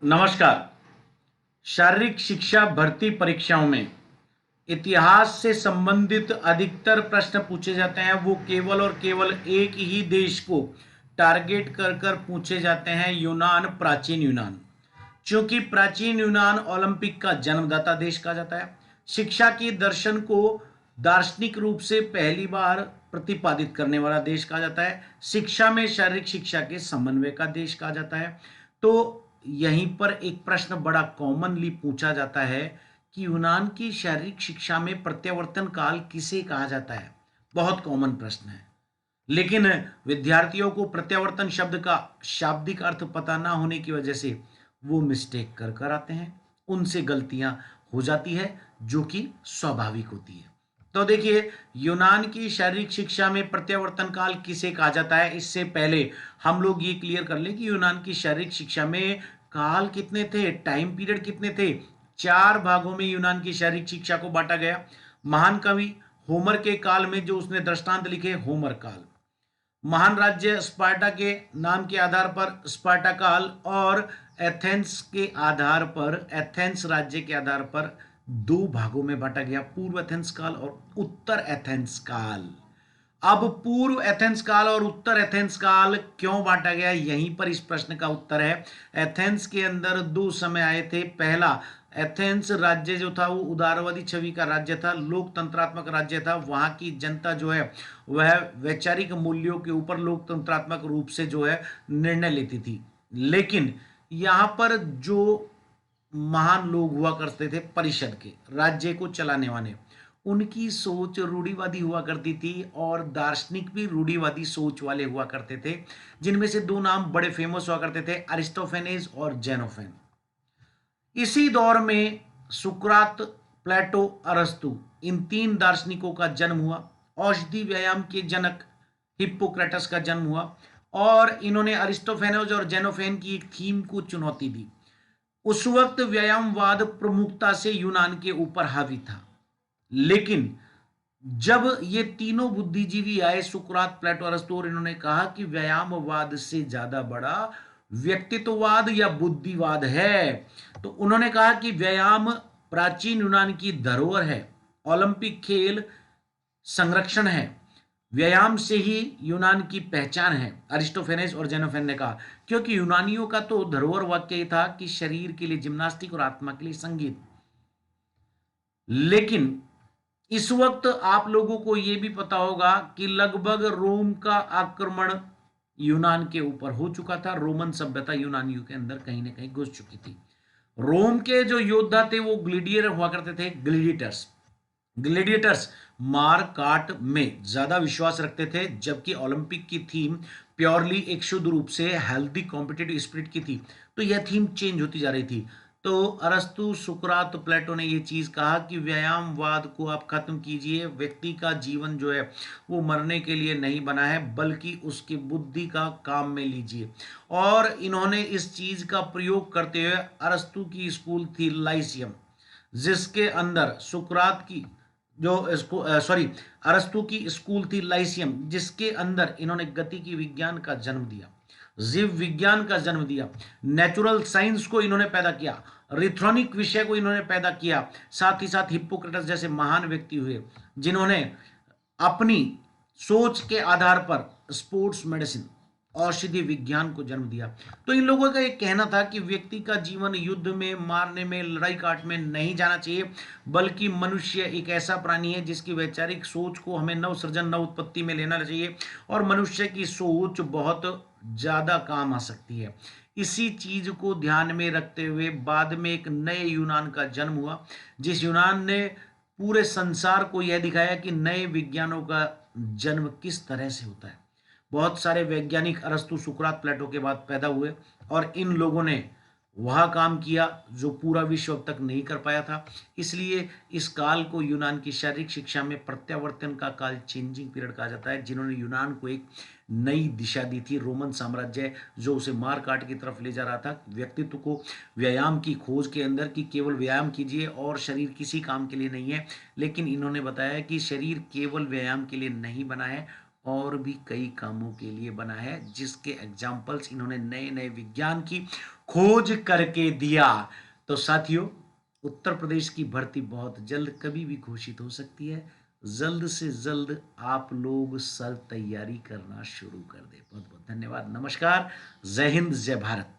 नमस्कार। शारीरिक शिक्षा भर्ती परीक्षाओं में इतिहास से संबंधित अधिकतर प्रश्न पूछे जाते हैं। वो केवल और केवल एक ही देश को टारगेट कर कर पूछे जाते हैं, यूनान, प्राचीन यूनान। क्योंकि प्राचीन यूनान ओलंपिक का जन्मदाता देश कहा जाता है। शिक्षा के दर्शन को दार्शनिक रूप से पहली बार प्रतिपादित करने वाला देश कहा जाता है। शिक्षा में शारीरिक शिक्षा के समन्वय का देश कहा जाता है। तो यहीं पर एक प्रश्न बड़ा कॉमनली पूछा जाता है कि यूनान की शारीरिक शिक्षा में प्रत्यावर्तन काल किसे कहा जाता है। बहुत कॉमन प्रश्न है, लेकिन विद्यार्थियों को प्रत्यावर्तन शब्द का शाब्दिक अर्थ पता ना होने की वजह से वो मिस्टेक कर कर आते हैं, उनसे गलतियां हो जाती है, जो कि स्वाभाविक होती है। तो देखिए, यूनान की शारीरिक शिक्षा में प्रत्यावर्तन काल किसे कहा जाता है। इससे पहले हम लोग ये क्लियर कर लें कि यूनान की शारीरिक शिक्षा में काल कितने थे, टाइम पीरियड कितने थे। चार भागों में यूनान की शारीरिक शिक्षा को बांटा गया। महान कवि होमर के काल में जो उसने दृष्टांत लिखे, होमर काल। महान राज्य स्पार्टा के नाम के आधार पर स्पार्टा काल, और एथेंस के आधार पर, एथेंस राज्य के आधार पर दो भागों में बांटा गया, पूर्व एथेंस काल और उत्तर एथेंस काल। अब पूर्व एथेंस काल और उत्तर एथेंस काल क्यों बांटा गया, यहीं पर इस प्रश्न का उत्तर है। एथेंस के अंदर दो समय आए थे। पहला, एथेंस राज्य जो था वो उदारवादी छवि का राज्य था, लोकतंत्रात्मक राज्य था। वहां की जनता जो है वह वैचारिक मूल्यों के ऊपर लोकतंत्रात्मक रूप से जो है निर्णय लेती थी। लेकिन यहां पर जो महान लोग हुआ करते थे परिषद के, राज्य को चलाने वाले, उनकी सोच रूढ़िवादी हुआ करती थी और दार्शनिक भी रूढ़िवादी सोच वाले हुआ करते थे, जिनमें से दो नाम बड़े फेमस हुआ करते थे, अरिस्टोफेनेस और जेनोफेन। इसी दौर में सुकरात, प्लेटो, अरस्तु, इन तीन दार्शनिकों का जन्म हुआ। औषधि व्यायाम के जनक हिप्पोक्रेटस का जन्म हुआ, और इन्होंने अरिस्टोफेनेस और जेनोफेन की एक थीम को चुनौती दी। उस वक्त व्यायामवाद प्रमुखता से यूनान के ऊपर हावी था। लेकिन जब ये तीनों बुद्धिजीवी आए, सुकरात, प्लेटो, अरस्तु, और इन्होंने कहा कि व्यायामवाद से ज्यादा बड़ा व्यक्तित्ववाद या बुद्धिवाद है, तो उन्होंने कहा कि व्यायाम प्राचीन यूनान की धरोहर है, ओलंपिक खेल संरक्षण है, व्यायाम से ही यूनान की पहचान है, अरिस्टोफेनेस और जेनोफेन ने कहा। क्योंकि यूनानियों का तो धरोहर वाक्य ही था कि शरीर के लिए जिम्नास्टिक और आत्मा के लिए संगीत। लेकिन इस वक्त आप लोगों को यह भी पता होगा कि लगभग रोम का आक्रमण यूनान के ऊपर हो चुका था। रोमन सभ्यता यूनानियों के अंदर कहीं ना कहीं घुस चुकी थी। रोम के जो योद्धा थे वो ग्लेडियर हुआ करते थे, ग्लेडिएटर्स। ग्लेडिएटर्स मार काट में ज्यादा विश्वास रखते थे, जबकि ओलंपिक की थीम प्योरली एक शुद्ध रूप से हेल्दी कॉम्पिटिटिव स्पिरिट की थी। तो यह थीम चेंज होती जा रही थी। तो अरस्तु, सुकरात, प्लेटो ने यह चीज कहा कि व्यायामवाद को आप खत्म कीजिए। व्यक्ति का जीवन जो है वो मरने के लिए नहीं बना है, बल्कि उसकी बुद्धि का काम में लीजिए। और इन्होंने इस चीज का प्रयोग करते हुए, अरस्तु की स्कूल थी लाइसियम, जिसके अंदर सुकरात की जो सॉरी अरस्तु की स्कूल थी लाइसियम, जिसके अंदर इन्होंने गतिकी विज्ञान का जन्म दिया, जीव विज्ञान का जन्म दिया, नेचुरल साइंस को इन्होंने पैदा किया, रिथ्रोनिक विषय को इन्होंने पैदा किया। साथ ही साथ हिप्पोक्रेटस जैसे महान व्यक्ति हुए, जिन्होंने अपनी सोच के आधार पर स्पोर्ट्स मेडिसिन, औषधि विज्ञान को जन्म दिया। तो इन लोगों का एक कहना था कि व्यक्ति का जीवन युद्ध में, मारने में, लड़ाई काट में नहीं जाना चाहिए, बल्कि मनुष्य एक ऐसा प्राणी है जिसकी वैचारिक सोच को हमें नव सृजन, नव उत्पत्ति में लेना चाहिए, और मनुष्य की सोच बहुत ज्यादा काम आ सकती है। इसी चीज को ध्यान में रखते हुए बाद में एक नए यूनान का जन्म हुआ, जिस यूनान ने पूरे संसार को यह दिखाया कि नए विज्ञानों का जन्म किस तरह से होता है। बहुत सारे वैज्ञानिक अरस्तु, सुकरात, प्लेटो के बाद पैदा हुए, और इन लोगों ने वह काम किया जो पूरा विश्व अब तक नहीं कर पाया था। इसलिए इस काल को यूनान की शारीरिक शिक्षा में प्रत्यावर्तन का काल, चेंजिंग पीरियड कहा जाता है, जिन्होंने यूनान को एक नई दिशा दी थी। रोमन साम्राज्य जो उसे मार काट की तरफ ले जा रहा था, व्यक्तित्व को व्यायाम की खोज के अंदर, कि केवल व्यायाम कीजिए और शरीर किसी काम के लिए नहीं है। लेकिन इन्होंने बताया कि शरीर केवल व्यायाम के लिए नहीं बना है, और भी कई कामों के लिए बना है, जिसके एग्जाम्पल्स इन्होंने नए नए विज्ञान की खोज करके दिया। तो साथियों, उत्तर प्रदेश की भर्ती बहुत जल्द कभी भी घोषित हो सकती है। जल्द से जल्द आप लोग सर तैयारी करना शुरू कर दें। बहुत बहुत धन्यवाद। नमस्कार। जय हिंद, जय भारत।